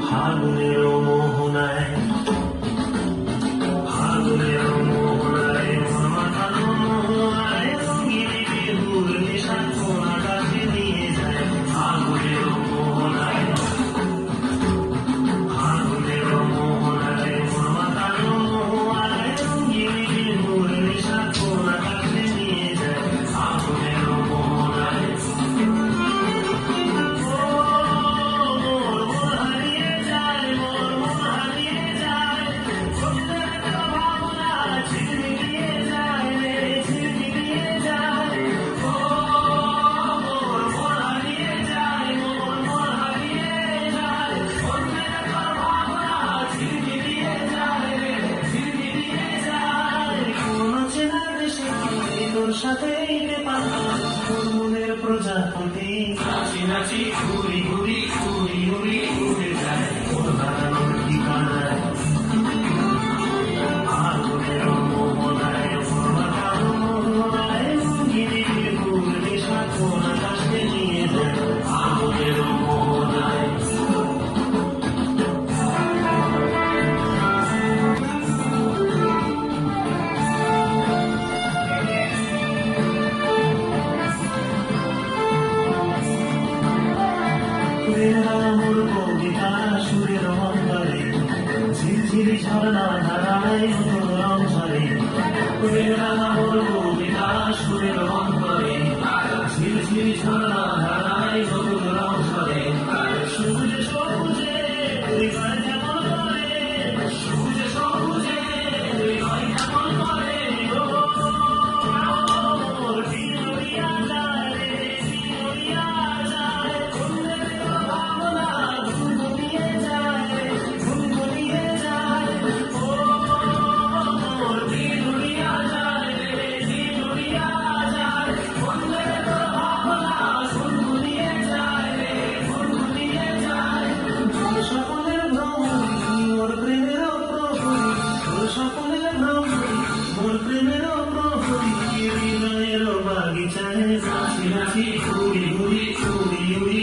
ফাগুনের মোহনায় ফাগুনের মোহনায় মাথানো মোহনায় রঙিনী বিহুর নেশা কোন আকাশে নিয়ে যায়। ফাগুনের মোহনায় ফাগুনের মোহনায় মাথানো মোহনায় রঙিনী বিহুর নেশা কোন আকাশে নিয়ে যায়। ফাগুনের মোহনায় তোর সাথে মনের প্রজাপতি নাচি নাচি ঘুরি ঘুরি ঘুরি ঘুরি উড়ে যায় ওর হারানোর ঠিকানায়। ফাগুনের মোহনায় মাথানো মোহনায় রঙিনী বিহুর নেশা কোন আকাশে নিয়ে যায়। ফাগুনের মোহনায় মোর কবিতা সুরের অন্তরে ঝিরঝিরি ঝরনা ধারায় নতুন রং ঝরে। মোর কবিতা সুরের অন্তরে ঝিরঝিরি ঝরনা ধারায় নতুন রং ঝরে। সবুজে সবুজে হৃদয় যেমন করে সবুজে সবুজে হৃদয় যেমন করে মোর বিনরিয়া যায় রে বিনরিয়া যায়। মোর প্রেমের প্রহরী হৃদয়ের বাগিচায় নাচি নাচি ঘুরি ঘুরি উড়ি উড়ি